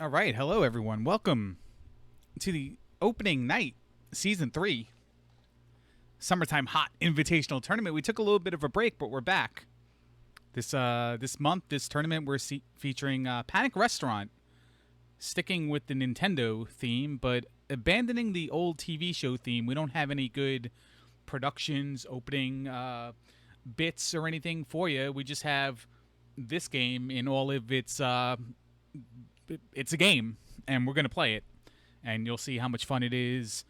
All right, hello everyone. Welcome to the opening night, season 3, summertime hot invitational tournament. We took a little bit of a break, but we're back. This month, this tournament, we're featuring Panic Restaurant, sticking with the Nintendo theme, but abandoning the old TV show theme. We don't have any good productions, opening bits, or anything for you. We just have this game in all of its. It's a game, and we're going to play it, and you'll see how much fun it is.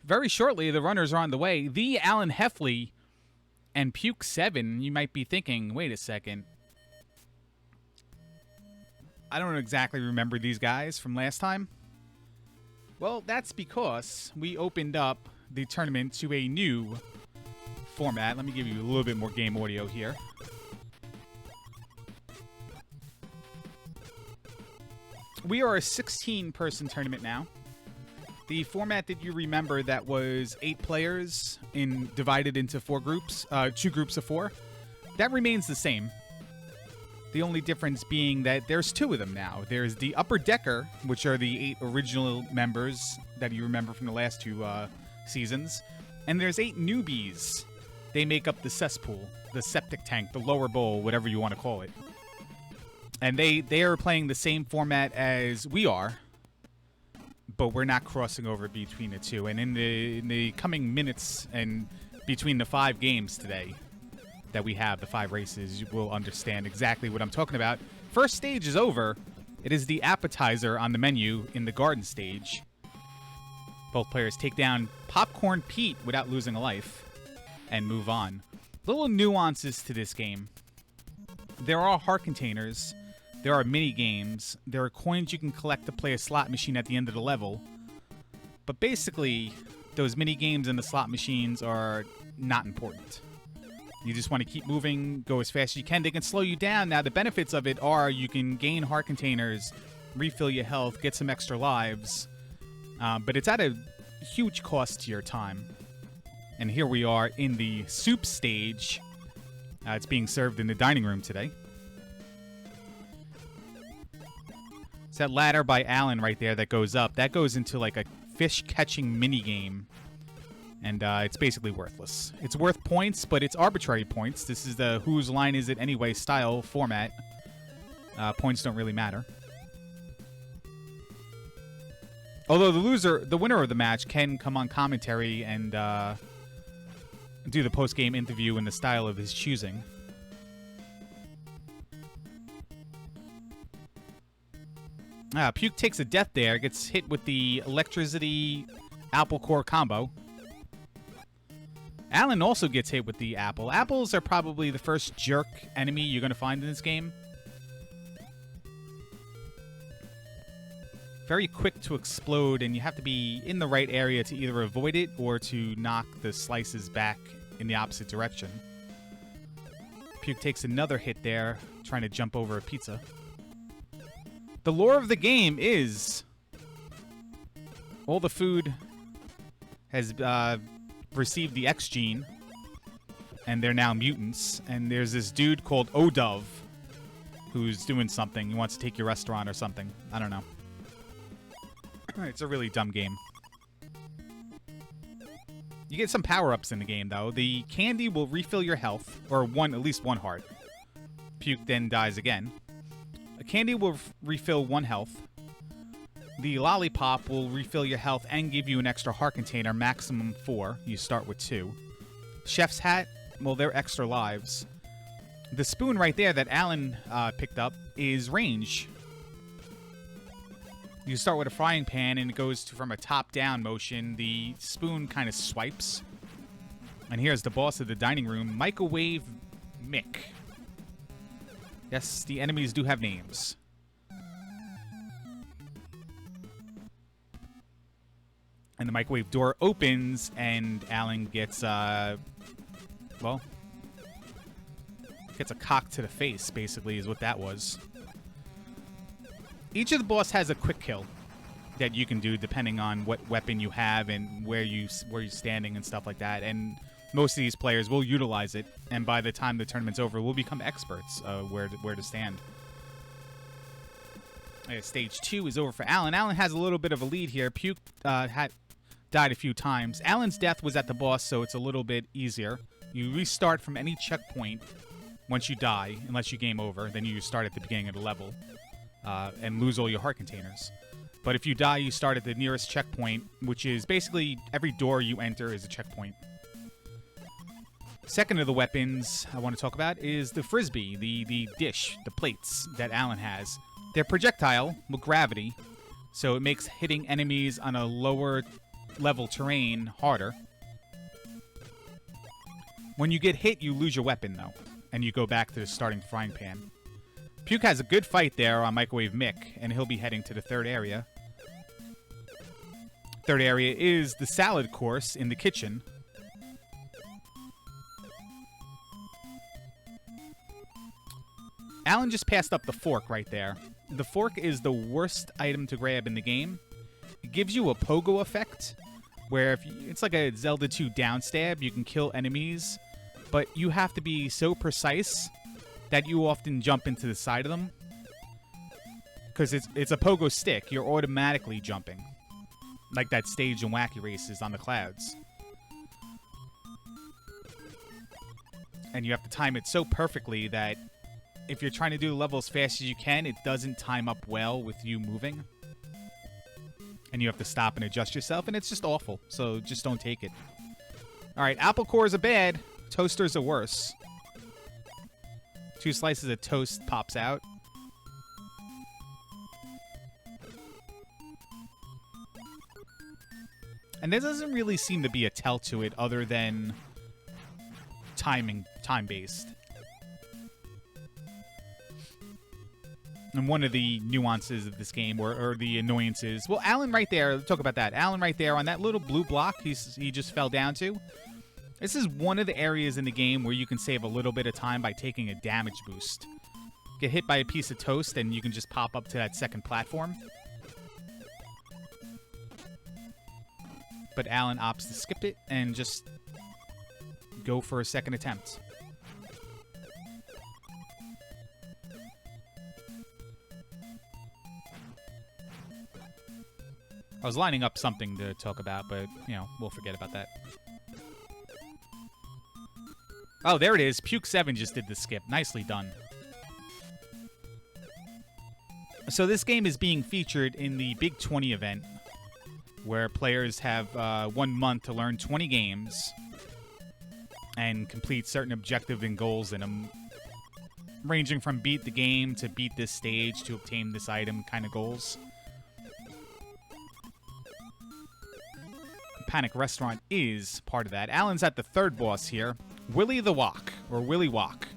Very shortly, the runners are on the way. TheAlanHeffley and Puke7. You might be thinking, wait a second. I don't exactly remember these guys from last time. Well, that's because we opened up the tournament to a new format. Let me give you a little bit more game audio here. We are a 16-person tournament now. The format that you remember that was 8 players divided into 4 groups, 2 groups of 4, that remains the same. The only difference being that there's 2 of them now. There's the Upper Decker, which are the 8 original members that you remember from the last 2 seasons, and there's 8 newbies. They make up the cesspool, the septic tank, the lower bowl, whatever you want to call it. And they are playing the same format as we are, but we're not crossing over between the 2. And in the coming minutes and between the 5 games today that we have, the 5 races, you will understand exactly what I'm talking about. First stage is over. It is the appetizer on the menu in the garden stage. Both players take down Popcorn Pete without losing a life and move on. Little nuances to this game. There are heart containers. There are mini-games. There are coins you can collect to play a slot machine at the end of the level. But basically, those mini-games and the slot machines are not important. You just want to keep moving, go as fast as you can. They can slow you down. Now, the benefits of it are you can gain heart containers, refill your health, get some extra lives. But it's at a huge cost to your time. And here we are in the soup stage. It's being served in the dining room today. It's that ladder by Alan right there that goes up. That goes into like a fish-catching mini-game. And it's basically worthless. It's worth points, but it's arbitrary points. This is the whose line is it anyway style format. Points don't really matter. Although the winner of the match can come on commentary and do the post-game interview in the style of his choosing. Puke takes a death there, gets hit with the electricity apple core combo. Alan also gets hit with the apple. Apples are probably the first jerk enemy you're going to find in this game. Very quick to explode, and you have to be in the right area to either avoid it or to knock the slices back in the opposite direction. Puke takes another hit there, trying to jump over a pizza. The lore of the game is all the food has received the X gene, and they're now mutants. And there's this dude called Odove who's doing something. He wants to take your restaurant or something. I don't know. It's a really dumb game. You get some power-ups in the game, though. The candy will refill your health, or at least one heart. Puke then dies again. A candy will refill 1 health. The lollipop will refill your health and give you an extra heart container, maximum 4. You start with 2. Chef's hat, well, they're extra lives. The spoon right there that Alan picked up is range. You start with a frying pan, and it goes from a top-down motion. The spoon kind of swipes. And here's the boss of the dining room, Microwave Mick. Yes, the enemies do have names. And the microwave door opens, and Alan gets, well, gets a cock to the face, basically, is what that was. Each of the boss has a quick kill that you can do depending on what weapon you have and where you're standing and stuff like that. And most of these players will utilize it, and by the time the tournament's over, we'll become experts where to stand. Stage 2 is over for Alan. Alan has a little bit of a lead here. Puke had died a few times. Alan's death was at the boss, so it's a little bit easier. You restart from any checkpoint once you die, unless you game over. Then you start at the beginning of the level and lose all your heart containers. But if you die, you start at the nearest checkpoint, which is basically every door you enter is a checkpoint. Second of the weapons I want to talk about is the frisbee, the dish, the plates that Alan has. They're projectile with gravity, so it makes hitting enemies on a lower level terrain harder. When you get hit, you lose your weapon, though, and you go back to the starting frying pan. Puke has a good fight there on Microwave Mick, and he'll be heading to the third area. Third area is the salad course in the kitchen. Alan just passed up the fork right there. The fork is the worst item to grab in the game. It gives you a pogo effect, where if it's like a Zelda 2 downstab, you can kill enemies, but you have to be so precise that you often jump into the side of them. Because it's a pogo stick, you're automatically jumping. Like that stage in Wacky Races on the clouds. And you have to time it so perfectly that if you're trying to do the level as fast as you can, it doesn't time up well with you moving. And you have to stop and adjust yourself, and it's just awful. So just don't take it. Alright, apple cores are bad. Toasters are worse. 2 slices of toast pops out. And there doesn't really seem to be a tell to it other than time-based. And one of the nuances of this game, or the annoyances... Well, Alan right there, let's talk about that. Alan right there on that little blue block he just fell down to. This is one of the areas in the game where you can save a little bit of time by taking a damage boost. Get hit by a piece of toast, and you can just pop up to that second platform. But Alan opts to skip it and just go for a second attempt. I was lining up something to talk about, but, you know, we'll forget about that. Oh, there it is. Puke7 just did the skip. Nicely done. So this game is being featured in the Big 20 event, where players have 1 month to learn 20 games and complete certain objectives and goals in them, ranging from beat the game to beat this stage to obtain this item kind of goals. Panic Restaurant is part of that. Alan's at the third boss here, Willy the Wok, or Willy Wok.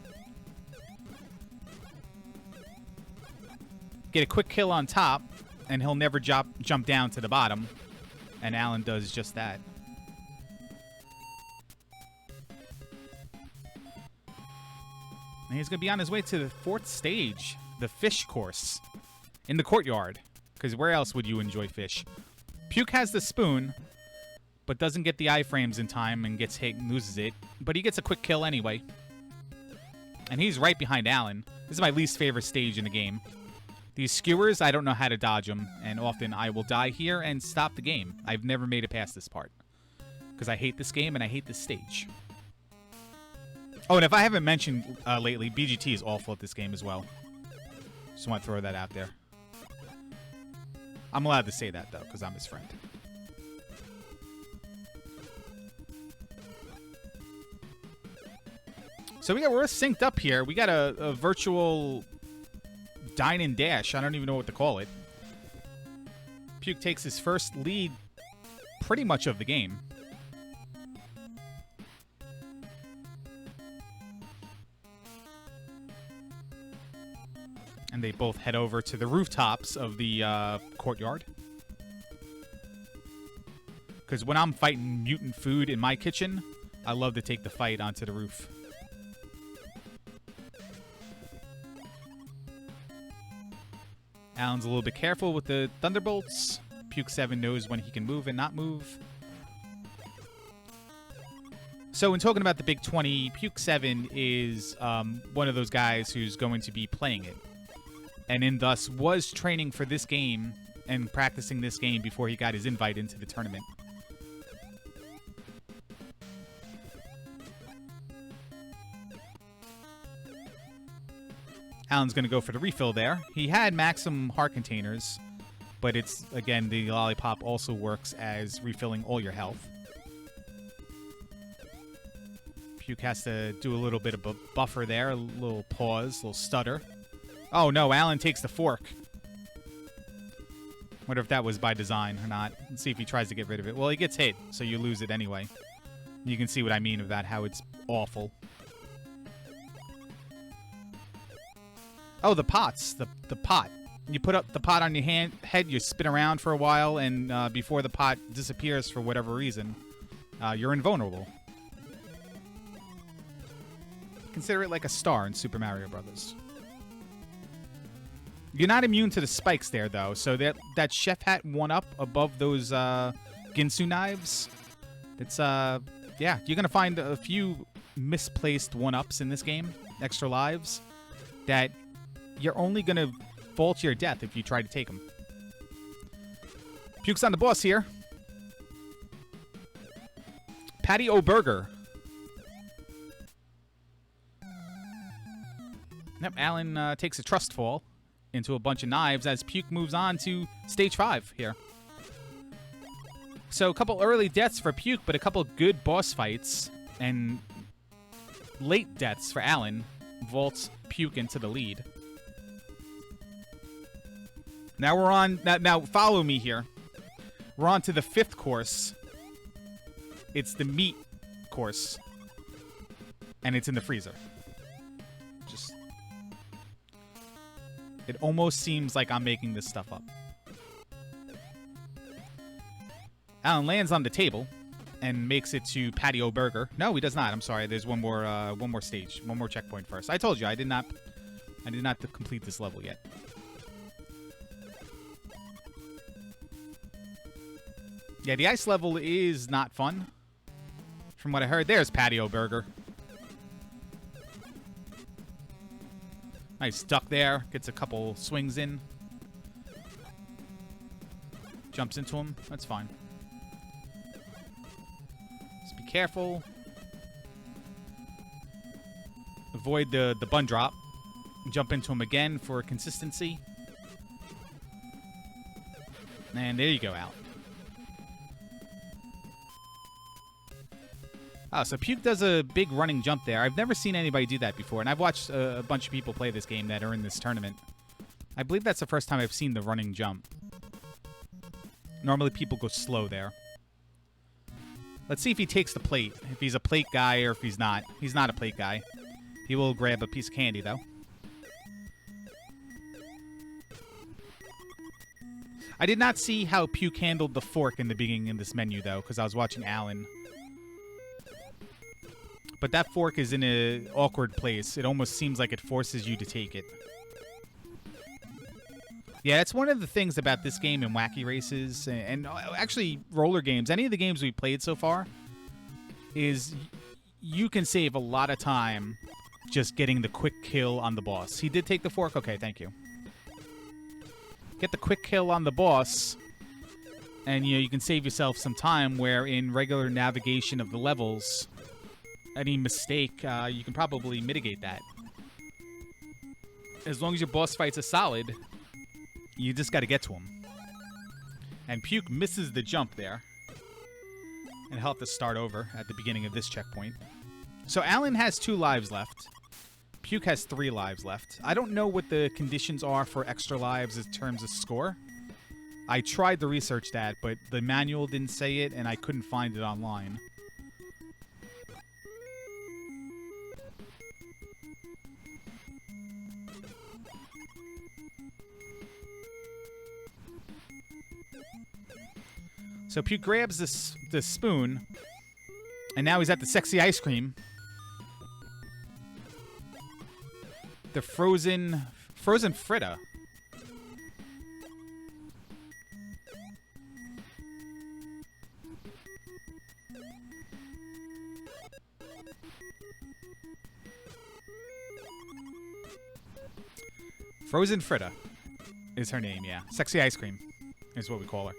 Get a quick kill on top, and he'll never jump down to the bottom. And Alan does just that. And he's going to be on his way to the 4th stage, the fish course, in the courtyard. Because where else would you enjoy fish? Puke has the spoon, but doesn't get the iframes in time and gets hit and loses it. But he gets a quick kill anyway. And he's right behind Alan. This is my least favorite stage in the game. These skewers, I don't know how to dodge them, and often I will die here and stop the game. I've never made it past this part. Because I hate this game and I hate this stage. Oh, and if I haven't mentioned lately, BGT is awful at this game as well. Just want to throw that out there. I'm allowed to say that, though, because I'm his friend. So we're synced up here. We got a virtual dine and dash. I don't even know what to call it. Puke takes his first lead pretty much of the game. And they both head over to the rooftops of the courtyard. Because when I'm fighting mutant food in my kitchen, I love to take the fight onto the roof. Alan's a little bit careful with the thunderbolts. Puke7 knows when he can move and not move. So in talking about the Big 20, Puke7 is one of those guys who's going to be playing it. and in thus was training for this game and practicing this game before he got his invite into the tournament. Alan's going to go for the refill there. He had maximum heart containers, but it's, again, the lollipop also works as refilling all your health. Puke has to do a little bit of a buffer there, a little pause, a little stutter. Oh no, Alan takes the fork. Wonder if that was by design or not. Let's see if he tries to get rid of it. Well, he gets hit, so you lose it anyway. You can see what I mean about how it's awful. Oh, the pots. The pot. You put up the pot on your head, you spin around for a while, and before the pot disappears for whatever reason, you're invulnerable. Consider it like a star in Super Mario Brothers. You're not immune to the spikes there, though, so that chef hat 1-up above those Ginsu knives, it's, yeah, you're going to find a few misplaced 1-ups in this game, extra lives, that you're only going to fall to your death if you try to take them. Puke's on the boss here. Patty O'Burger. Yep, Alan takes a trust fall into a bunch of knives as Puke moves on to stage 5 here. So a couple early deaths for Puke, but a couple good boss fights and late deaths for Alan vaults Puke into the lead. Now we're on... Now follow me here. We're on to the 5th course. It's the meat course. And it's in the freezer. Just... It almost seems like I'm making this stuff up. Alan lands on the table and makes it to Patio Burger. No, he does not. I'm sorry. There's one more stage, one more checkpoint first. I told you I did not complete this level yet. Yeah, the ice level is not fun. From what I heard, there's Patio Burger. Nice duck there. Gets a couple swings in. Jumps into him. That's fine. Just be careful. Avoid the bun drop. Jump into him again for consistency. And there you go, out. Oh, so Puke does a big running jump there. I've never seen anybody do that before, and I've watched a bunch of people play this game that are in this tournament. I believe that's the first time I've seen the running jump. Normally people go slow there. Let's see if he takes the plate, if he's a plate guy or if he's not. He's not a plate guy. He will grab a piece of candy, though. I did not see how Puke handled the fork in the beginning of this menu, though, because I was watching Alan. But that fork is in an awkward place. It almost seems like it forces you to take it. Yeah, that's one of the things about this game and Wacky Races, and actually roller games, any of the games we've played so far, is you can save a lot of time just getting the quick kill on the boss. He did take the fork? Okay, thank you. Get the quick kill on the boss, and you can save yourself some time where in regular navigation of the levels... Any mistake, you can probably mitigate that. As long as your boss fights are solid, you just got to get to him. And Puke misses the jump there. And he'll have to start over at the beginning of this checkpoint. So Alan has 2 lives left. Puke has 3 lives left. I don't know what the conditions are for extra lives in terms of score. I tried to research that, but the manual didn't say it, and I couldn't find it online. So Puke grabs this spoon, and now he's at the sexy ice cream. The frozen Fritta. Frozen Fritta is her name, yeah. Sexy Ice Cream is what we call her.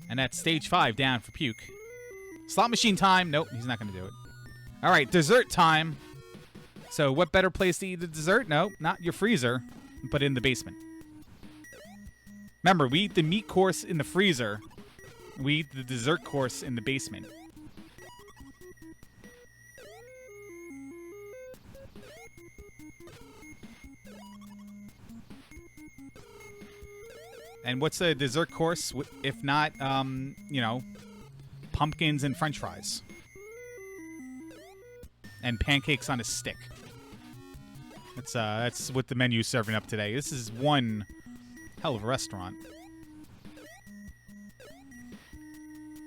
And that's stage 5 down for Puke. Slot machine time. Nope, he's not going to do it. All right, dessert time. So what better place to eat the dessert? No, not your freezer, but in the basement. Remember, we eat the meat course in the freezer. We eat the dessert course in the basement. And what's a dessert course if not, you know, pumpkins and french fries? And pancakes on a stick. That's what the menu's serving up today. This is one hell of a restaurant.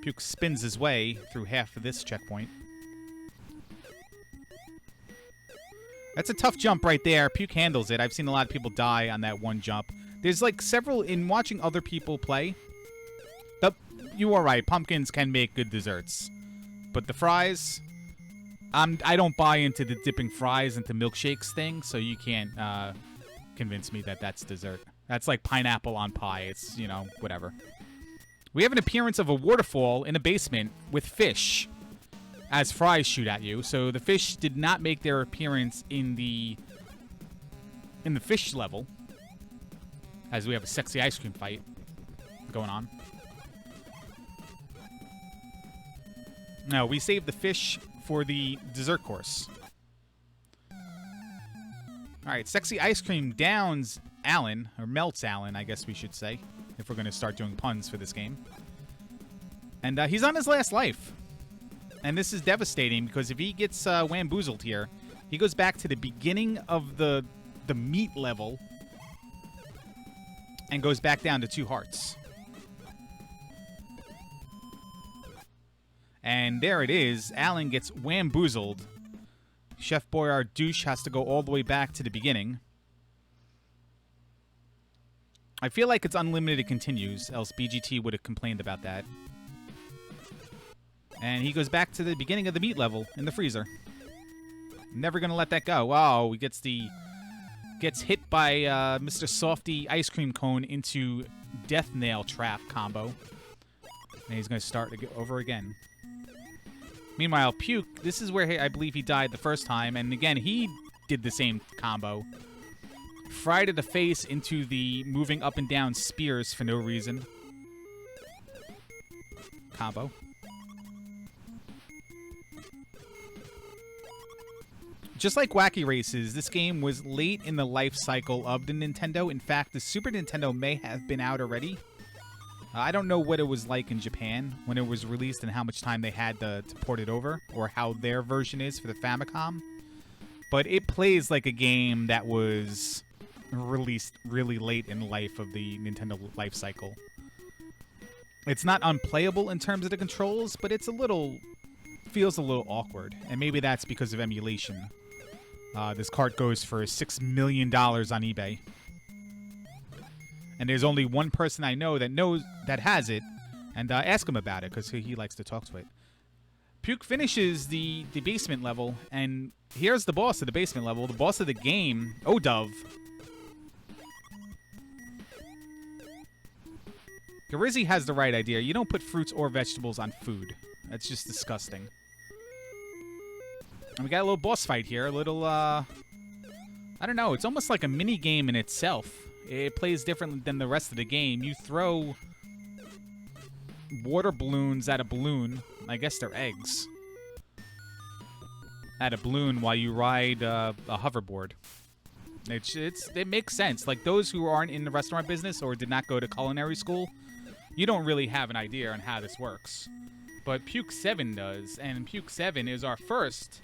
Puke spins his way through half of this checkpoint. That's a tough jump right there. Puke handles it. I've seen a lot of people die on that one jump. There's like several, in watching other people play, you are right, pumpkins can make good desserts. But the fries, I don't buy into the dipping fries into milkshakes thing, so you can't convince me that that's dessert. That's like pineapple on pie. It's, you know, whatever. We have an appearance of a waterfall in a basement with fish as fries shoot at you. So the fish did not make their appearance in the fish level, as we have a sexy ice cream fight going on. No, we saved the fish for the dessert course. All right, sexy ice cream downs Alan, or melts Alan, I guess we should say, if we're going to start doing puns for this game. And he's on his last life. And this is devastating, because if he gets wamboozled here, he goes back to the beginning of the meat level and goes back down to 2 hearts. And there it is. Alan gets wamboozled. Chef Boyardee has to go all the way back to the beginning. I feel like it's unlimited continues, else BGT would have complained about that. And he goes back to the beginning of the meat level in the freezer. Never gonna let that go. Wow, he gets hit by Mr. Softy ice cream cone into death nail trap combo. And he's gonna start over again. Meanwhile, Puke, this is where I believe he died the first time, and again, he did the same combo. Fry to the face into the moving up and down spears for no reason. Combo. Just like Wacky Races, this game was late in the life cycle of the Nintendo. In fact, the Super Nintendo may have been out already. I don't know what it was like in Japan when it was released and how much time they had to port it over, or how their version is for the Famicom. But it plays like a game that was released really late in the life of the Nintendo life cycle. It's not unplayable in terms of the controls, but it's feels a little awkward. And maybe that's because of emulation. This cart goes for $6 million on eBay. And there's only one person I know that has it, and ask him about it, because he likes to talk to it. Puke finishes the basement level, and here's the boss of the basement level, the boss of the game, Odove. Garizzi has the right idea. You don't put fruits or vegetables on food. That's just disgusting. And we got a little boss fight here, a little, I don't know, it's almost like a mini game in itself. It plays differently than the rest of the game. You throw water balloons at a balloon. I guess they're eggs. At a balloon while you ride a hoverboard. It makes sense. Like, those who aren't in the restaurant business or did not go to culinary school, you don't really have an idea on how this works. But Puke7 does, and Puke7 is our first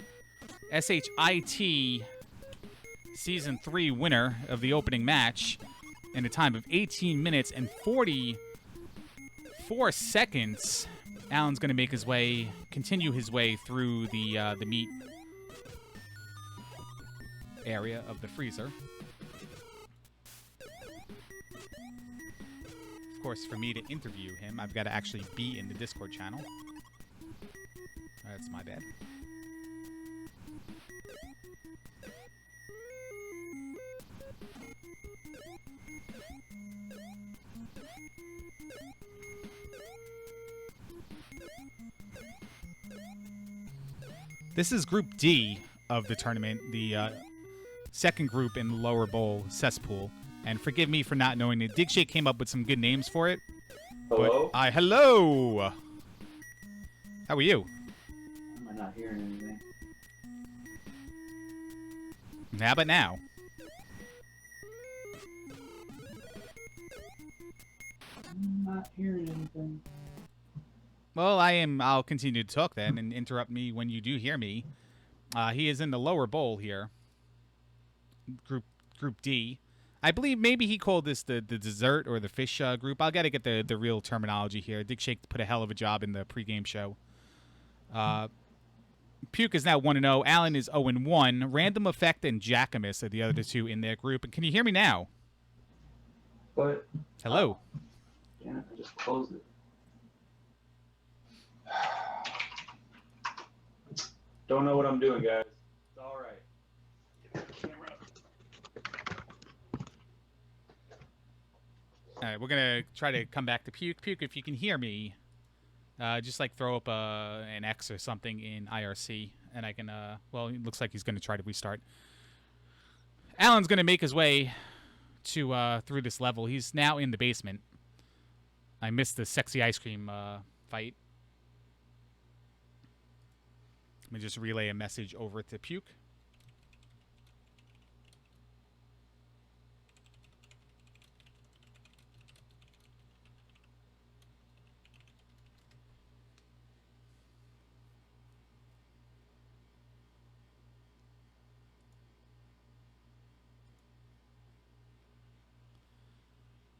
SHIT Season 3 winner of the opening match in a time of 18 minutes and 44 seconds. Alan's going to continue his way through the meat area of the freezer. Of course, for me to interview him, I've got to actually be in the Discord channel. That's my bad. This is Group D of the tournament, the second group in the lower bowl cesspool. And forgive me for not knowing it. Digshake came up with some good names for it. Hello? But hello! How are you? Am I not hearing anything? How about now? I'm not hearing anything. Well, I'll continue to talk then and interrupt me when you do hear me. He is in the lower bowl here. Group D. I believe maybe he called this the dessert or the fish group. I got to get the real terminology here. Digshake put a hell of a job in the pregame show. Puke is now 1-0. Alan is 0-1. Random Effect and Jackamus are the other two in their group. And can you hear me now? What? Hello. Damn it, I just closed it. Don't know what I'm doing, guys. It's all right. Get the camera up. All right, we're going to try to come back to Puke. Puke, if you can hear me, just like throw up an X or something in IRC, and I can, well, it looks like he's going to try to restart. Alan's going to make his way to through this level. He's now in the basement. I missed the sexy ice cream fight. Let me just relay a message over to Puke.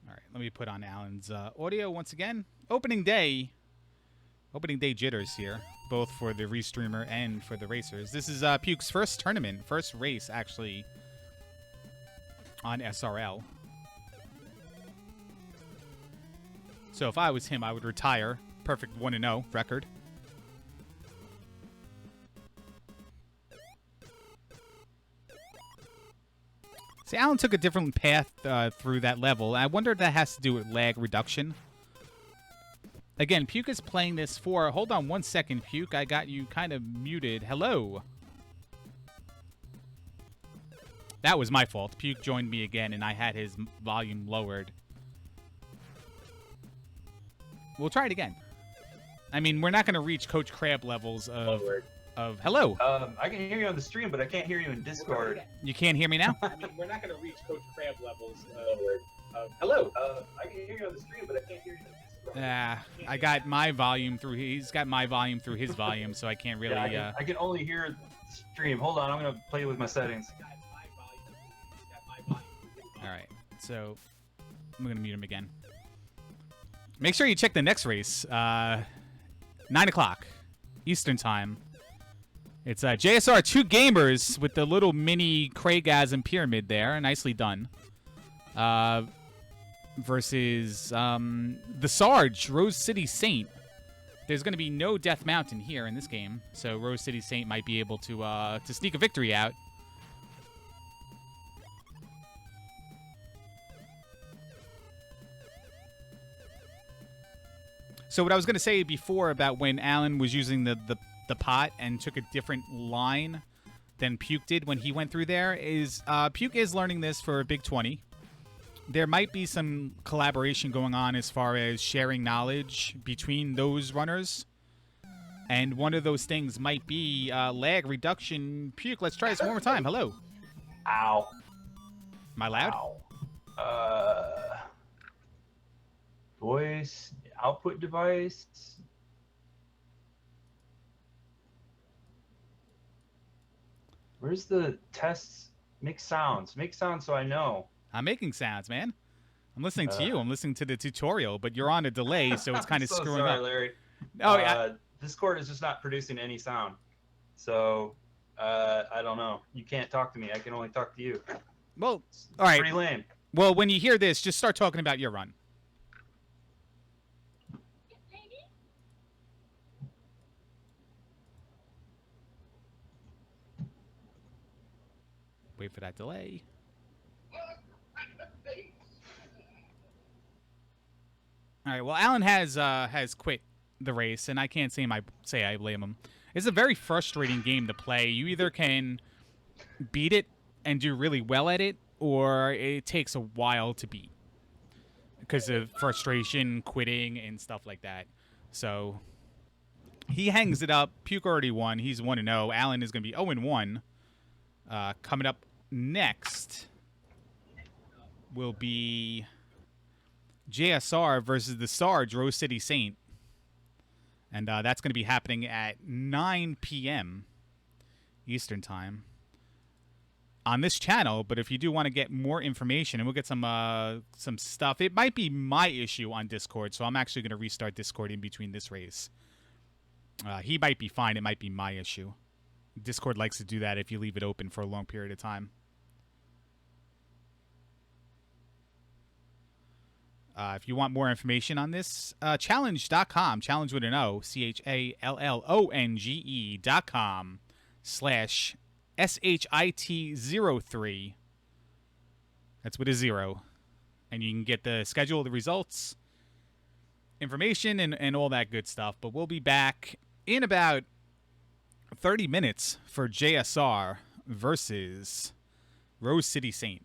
All right, let me put on Alan's audio once again. Opening day jitters here, both for the restreamer and for the racers. This is Puke's first tournament, first race actually on SRL. So if I was him, I would retire. Perfect 1-0 record. See, Alan took a different path through that level. I wonder if that has to do with lag reduction. Again, Puke is playing this for... Hold on one second, Puke. I got you kind of muted. Hello. That was my fault. Puke joined me again, and I had his volume lowered. We'll try it again. I mean, we're not going to reach Coach Crab levels of... Hello. I can hear you on the stream, but I can't hear you in Discord. You can't hear me now? I mean, we're not going to reach Coach Crab levels of... Hello. I can hear you on the stream, but I can't hear you in Discord. I got my volume through... He's got my volume through his volume, so I can't really... Yeah, I can only hear the stream. Hold on, I'm going to play with my settings. All right, so I'm going to mute him again. Make sure you check the next race. 9 o'clock Eastern Time. It's JSR 2 Gamers with the little mini Craigasm pyramid there. Nicely done. Versus the Sarge, Rose City Saint. There's going to be no Death Mountain here in this game, so Rose City Saint might be able to sneak a victory out. So what I was going to say before about when Alan was using the pot and took a different line than Puke did when he went through there is Puke is learning this for Big 20. There might be some collaboration going on as far as sharing knowledge between those runners. And one of those things might be lag reduction. Puke, let's try this one more time. Hello. Ow. Am I loud? Ow. Voice output device. Where's the tests? Make sounds. Make sounds so I know. I'm making sounds, man. I'm listening to you. I'm listening to the tutorial, but you're on a delay, so it's kind of screwing sorry, up. Larry. Oh, yeah. Discord is just not producing any sound. So, I don't know. You can't talk to me. I can only talk to you. Well, all right. Pretty lame. Well, when you hear this, just start talking about your run. Wait for that delay. All right. Well, Alan has quit the race, and I can't say I blame him. It's a very frustrating game to play. You either can beat it and do really well at it, or it takes a while to beat because of frustration, quitting, and stuff like that. So he hangs it up. Puke already won. He's 1-0. Alan is going to be 0-1. Coming up next will be JSR versus the Sarge, Rose City Saint. And that's going to be happening at 9 p.m. Eastern Time on this channel. But if you do want to get more information, and we'll get some stuff. It might be my issue on Discord, so I'm actually going to restart Discord in between this race. He might be fine. It might be my issue. Discord likes to do that if you leave it open for a long period of time. If you want more information on this, challenge.com, challenge with an O, CHALLONGE.com/SHIT03. That's with a 0. And you can get the schedule, the results, information, and all that good stuff. But we'll be back in about 30 minutes for JSR versus Rose City Saint.